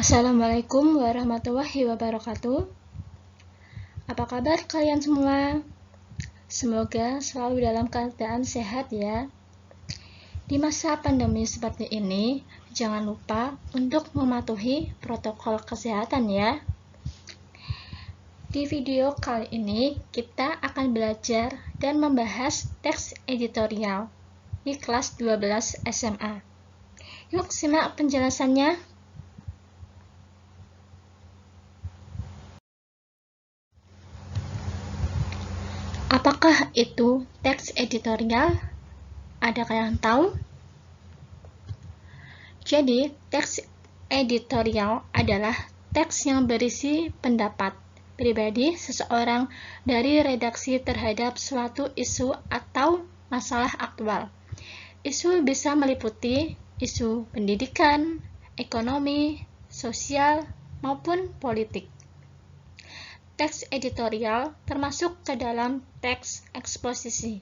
Assalamualaikum warahmatullahi wabarakatuh. Apa kabar kalian semua? Semoga selalu dalam keadaan sehat ya. Di masa pandemi seperti ini, jangan lupa untuk mematuhi protokol kesehatan ya. Di video kali ini, kita akan belajar dan membahas teks editorial di kelas 12 SMA. Yuk simak penjelasannya. Apakah itu teks editorial? Adakah yang tahu? Jadi, teks editorial adalah teks yang berisi pendapat pribadi seseorang dari redaksi terhadap suatu isu atau masalah aktual. Isu bisa meliputi isu pendidikan, ekonomi, sosial, maupun politik. Teks editorial termasuk ke dalam teks eksposisi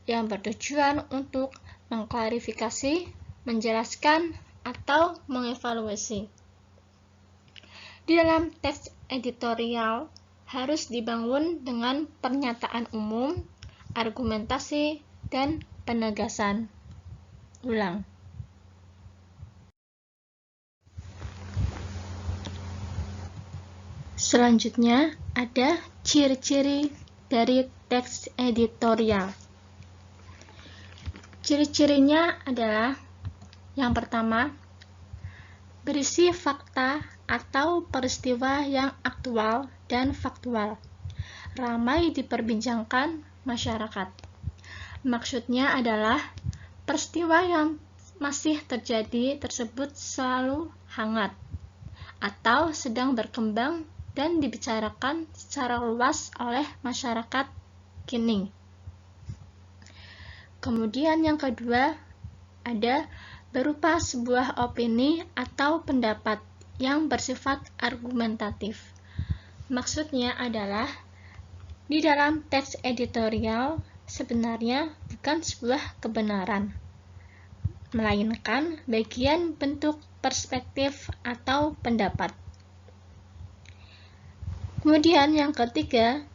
yang bertujuan untuk mengklarifikasi, menjelaskan, atau mengevaluasi. Di dalam teks editorial harus dibangun dengan pernyataan umum, argumentasi, dan penegasan. Ulang. Selanjutnya ada ciri-ciri dari teks editorial. Ciri-cirinya adalah yang pertama, berisi fakta atau peristiwa yang aktual dan faktual, ramai diperbincangkan masyarakat. Maksudnya adalah peristiwa yang masih terjadi tersebut selalu hangat atau sedang berkembang dan dibicarakan secara luas oleh masyarakat kini. Kemudian yang kedua, ada berupa sebuah opini atau pendapat yang bersifat argumentatif. Maksudnya adalah di dalam teks editorial sebenarnya bukan sebuah kebenaran, melainkan bagian bentuk perspektif atau pendapat. Kemudian yang ketiga,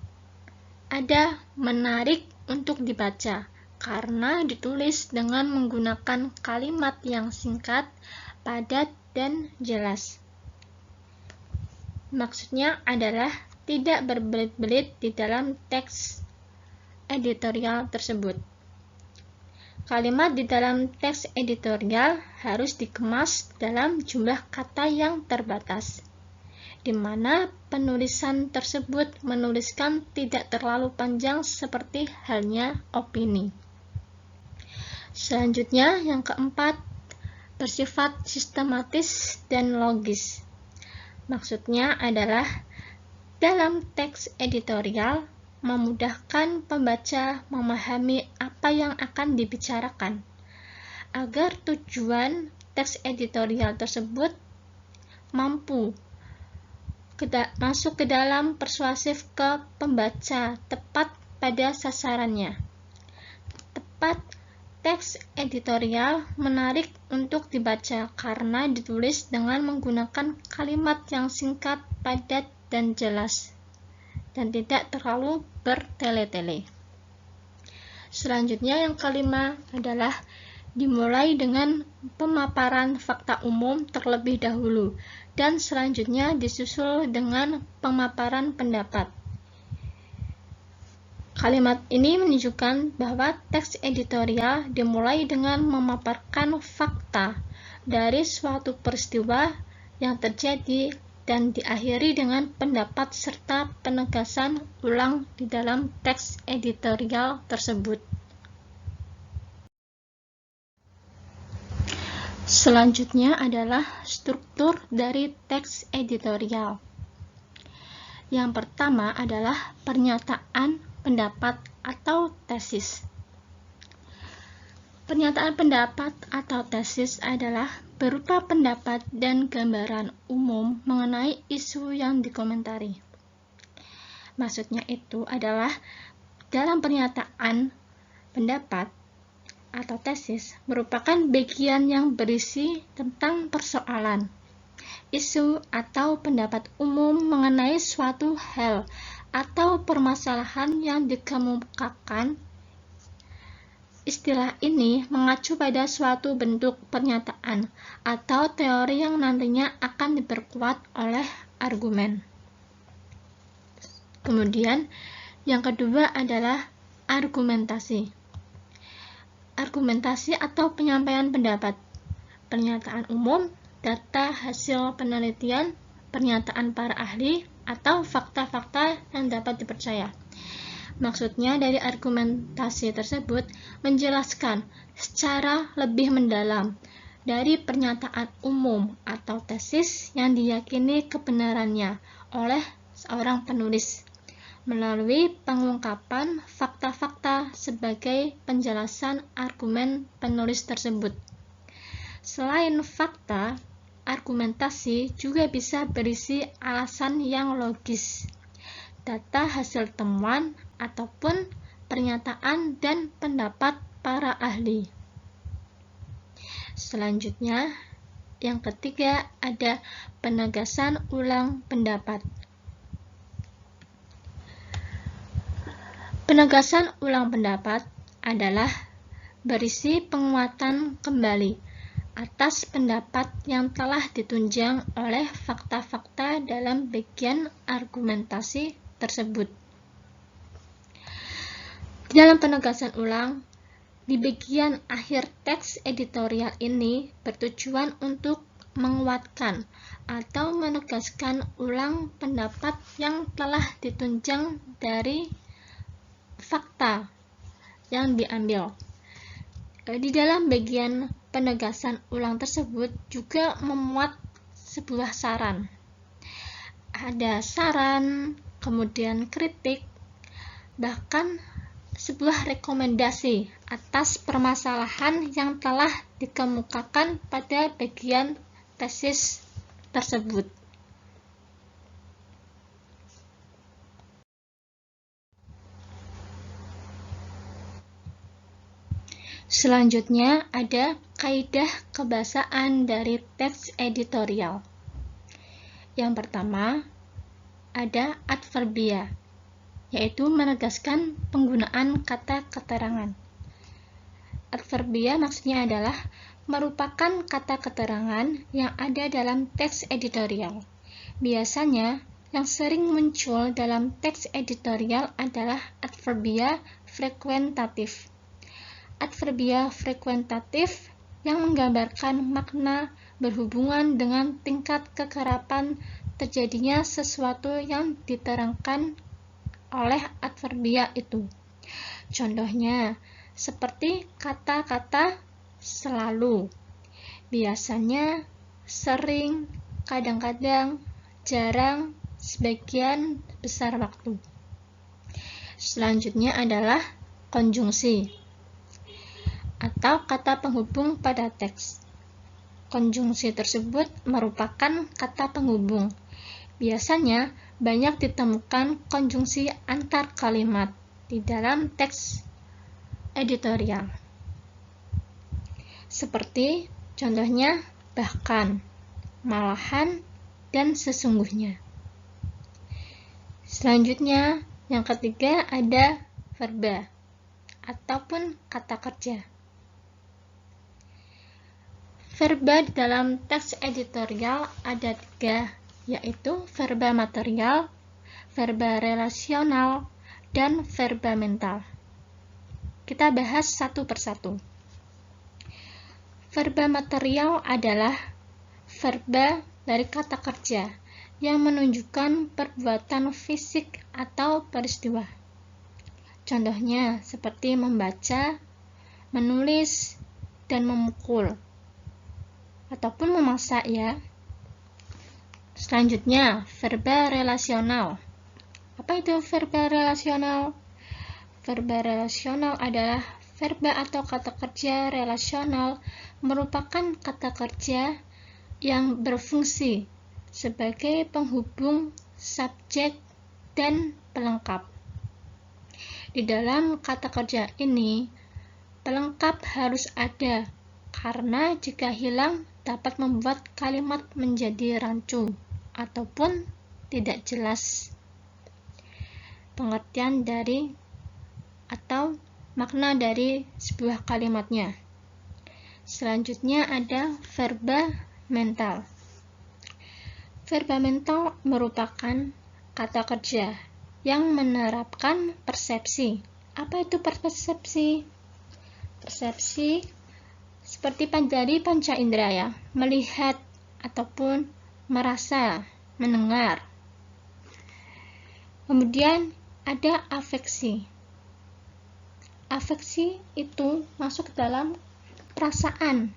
ada menarik untuk dibaca karena ditulis dengan menggunakan kalimat yang singkat, padat, dan jelas. Maksudnya adalah tidak berbelit-belit di dalam teks editorial tersebut. Kalimat di dalam teks editorial harus dikemas dalam jumlah kata yang terbatas, di mana penulisan tersebut menuliskan tidak terlalu panjang seperti halnya opini. Selanjutnya, yang keempat, bersifat sistematis dan logis. Maksudnya adalah dalam teks editorial memudahkan pembaca memahami apa yang akan dibicarakan, agar tujuan teks editorial tersebut mampu masuk ke dalam persuasif ke pembaca tepat pada sasarannya. Tepat, teks editorial menarik untuk dibaca karena ditulis dengan menggunakan kalimat yang singkat, padat, dan jelas, dan tidak terlalu bertele-tele. Selanjutnya yang kelima adalah dimulai dengan pemaparan fakta umum terlebih dahulu, dan selanjutnya disusul dengan pemaparan pendapat. Kalimat ini menunjukkan bahwa teks editorial dimulai dengan memaparkan fakta dari suatu peristiwa yang terjadi dan diakhiri dengan pendapat serta penegasan ulang di dalam teks editorial tersebut. Selanjutnya adalah struktur dari teks editorial. Yang pertama adalah pernyataan pendapat atau tesis. Pernyataan pendapat atau tesis adalah berupa pendapat dan gambaran umum mengenai isu yang dikomentari. Maksudnya itu adalah dalam pernyataan pendapat atau tesis merupakan bagian yang berisi tentang persoalan isu atau pendapat umum mengenai suatu hal atau permasalahan yang dikemukakan. Istilah ini mengacu pada suatu bentuk pernyataan atau teori yang nantinya akan diperkuat oleh argumen. Kemudian, yang kedua adalah argumentasi. Argumentasi atau penyampaian pendapat, pernyataan umum, data hasil penelitian, pernyataan para ahli, atau fakta-fakta yang dapat dipercaya. Maksudnya dari argumentasi tersebut menjelaskan secara lebih mendalam dari pernyataan umum atau tesis yang diyakini kebenarannya oleh seorang penulis melalui pengungkapan fakta-fakta sebagai penjelasan argumen penulis tersebut. Selain fakta, argumentasi juga bisa berisi alasan yang logis, data hasil temuan, ataupun pernyataan dan pendapat para ahli. Selanjutnya, yang ketiga ada penegasan ulang pendapat. Penegasan ulang pendapat adalah berisi penguatan kembali atas pendapat yang telah ditunjang oleh fakta-fakta dalam bagian argumentasi tersebut. Dalam penegasan ulang, di bagian akhir teks editorial ini bertujuan untuk menguatkan atau menegaskan ulang pendapat yang telah ditunjang dari fakta yang diambil. Di dalam bagian penegasan ulang tersebut juga memuat sebuah saran. Ada saran, kemudian kritik, bahkan sebuah rekomendasi atas permasalahan yang telah dikemukakan pada bagian tesis tersebut. Selanjutnya ada kaidah kebahasaan dari teks editorial. Yang pertama ada adverbia, yaitu menegaskan penggunaan kata keterangan. Adverbia maksudnya adalah merupakan kata keterangan yang ada dalam teks editorial. Biasanya, yang sering muncul dalam teks editorial adalah adverbia frekuentatif. Adverbia frekuentatif yang menggambarkan makna berhubungan dengan tingkat kekerapan terjadinya sesuatu yang diterangkan oleh adverbia itu. Contohnya, seperti kata-kata selalu, biasanya, sering, kadang-kadang, jarang, sebagian besar waktu. Selanjutnya adalah konjungsi atau kata penghubung pada teks. Konjungsi tersebut merupakan kata penghubung. Biasanya banyak ditemukan konjungsi antar kalimat di dalam teks editorial. Seperti contohnya bahkan, malahan, dan sesungguhnya. Selanjutnya, yang ketiga ada verba ataupun kata kerja. Verba di dalam teks editorial ada 3, yaitu verba material, verba relasional, dan verba mental. Kita bahas satu persatu. Verba material adalah verba dari kata kerja yang menunjukkan perbuatan fisik atau peristiwa. Contohnya seperti membaca, menulis, dan memukul, ataupun memasak ya. Selanjutnya, verba relasional. Apa itu verba relasional? Verba relasional adalah verba atau kata kerja relasional merupakan kata kerja yang berfungsi sebagai penghubung subjek dan pelengkap. Di dalam kata kerja ini, pelengkap harus ada karena jika hilang dapat membuat kalimat menjadi rancu ataupun tidak jelas pengertian dari atau makna dari sebuah kalimatnya. Selanjutnya ada verba mental. Verba mental merupakan kata kerja yang menerapkan persepsi. Apa itu persepsi? Persepsi seperti dari panca indera ya, melihat ataupun merasa, mendengar. Kemudian ada afeksi. Afeksi itu masuk dalam perasaan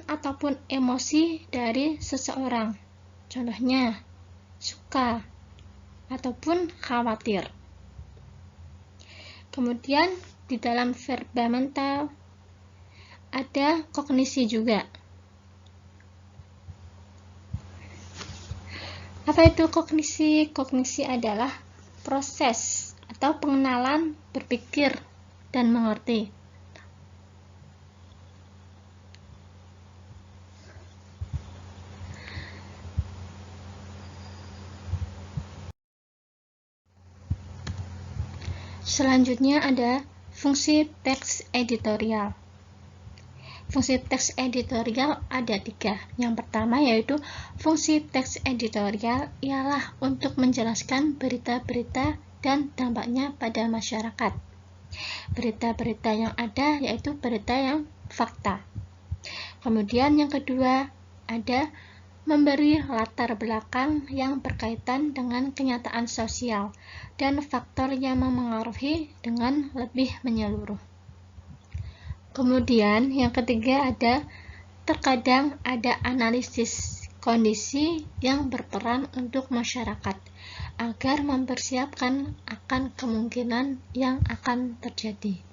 ataupun emosi dari seseorang. Contohnya, suka ataupun khawatir. Kemudian di dalam verba mental ada kognisi juga. Apa itu kognisi? Kognisi adalah proses atau pengenalan berpikir dan mengerti. Selanjutnya ada fungsi teks editorial. Fungsi teks editorial ada 3. Yang pertama yaitu fungsi teks editorial ialah untuk menjelaskan berita-berita dan dampaknya pada masyarakat. Berita-berita yang ada yaitu berita yang fakta. Kemudian yang kedua ada memberi latar belakang yang berkaitan dengan kenyataan sosial dan faktor yang memengaruhi dengan lebih menyeluruh. Kemudian yang ketiga ada terkadang ada analisis kondisi yang berperan untuk masyarakat agar mempersiapkan akan kemungkinan yang akan terjadi.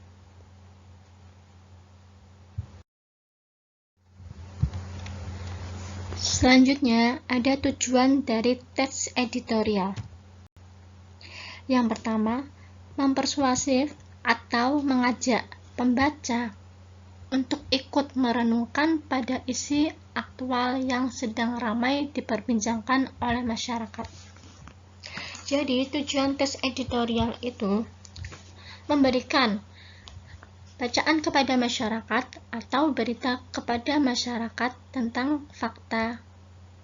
Selanjutnya ada tujuan dari teks editorial. Yang pertama, mempersuasif atau mengajak pembaca untuk ikut merenungkan pada isi aktual yang sedang ramai diperbincangkan oleh masyarakat. Jadi, tujuan teks editorial itu memberikan bacaan kepada masyarakat atau berita kepada masyarakat tentang fakta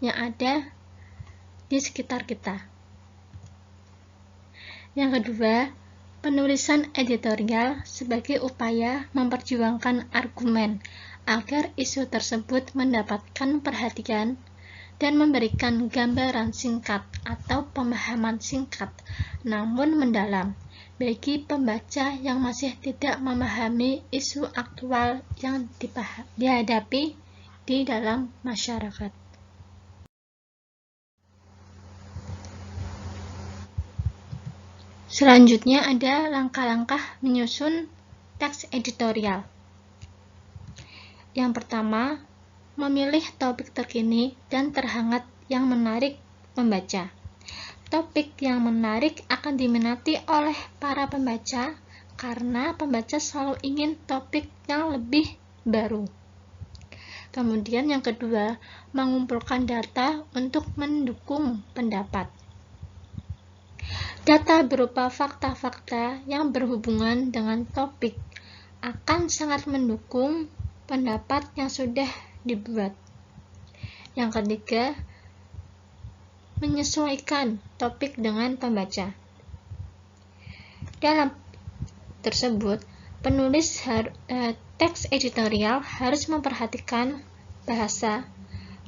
yang ada di sekitar kita. Yang kedua, penulisan editorial sebagai upaya memperjuangkan argumen agar isu tersebut mendapatkan perhatian dan memberikan gambaran singkat atau pemahaman singkat namun mendalam bagi pembaca yang masih tidak memahami isu aktual yang dihadapi di dalam masyarakat. Selanjutnya ada langkah-langkah menyusun teks editorial. Yang pertama, memilih topik terkini dan terhangat yang menarik pembaca. Topik yang menarik akan diminati oleh para pembaca karena pembaca selalu ingin topik yang lebih baru. Kemudian yang kedua, mengumpulkan data untuk mendukung pendapat. Data berupa fakta-fakta yang berhubungan dengan topik akan sangat mendukung pendapat yang sudah dibuat. Yang ketiga, menyesuaikan topik dengan pembaca. Dalam tersebut, penulis teks editorial harus memperhatikan bahasa,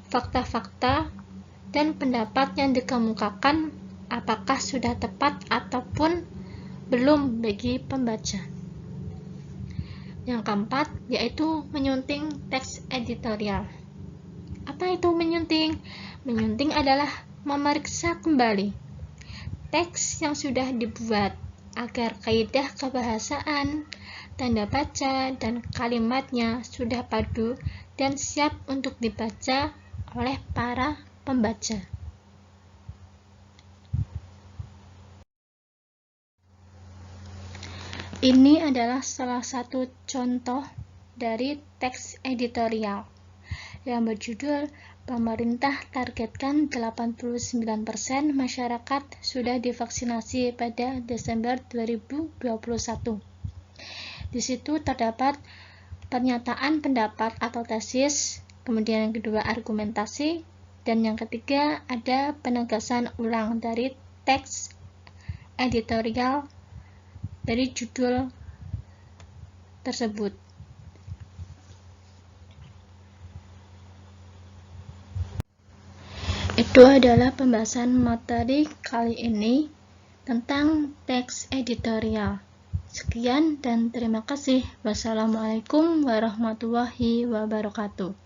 fakta-fakta, dan pendapat yang dikemukakan apakah sudah tepat ataupun belum bagi pembaca. Yang keempat, yaitu menyunting teks editorial. Apa itu menyunting? Menyunting adalah memeriksa kembali teks yang sudah dibuat agar kaidah kebahasaan, tanda baca, dan kalimatnya sudah padu dan siap untuk dibaca oleh para pembaca. Ini adalah salah satu contoh dari teks editorial yang berjudul "Pemerintah targetkan 89% masyarakat sudah divaksinasi pada Desember 2021". Di situ terdapat pernyataan pendapat atau tesis, kemudian yang kedua argumentasi, dan yang ketiga ada penegasan ulang dari teks editorial dari judul tersebut. Itu adalah pembahasan materi kali ini tentang teks editorial. Sekian dan terima kasih. Wassalamualaikum warahmatullahi wabarakatuh.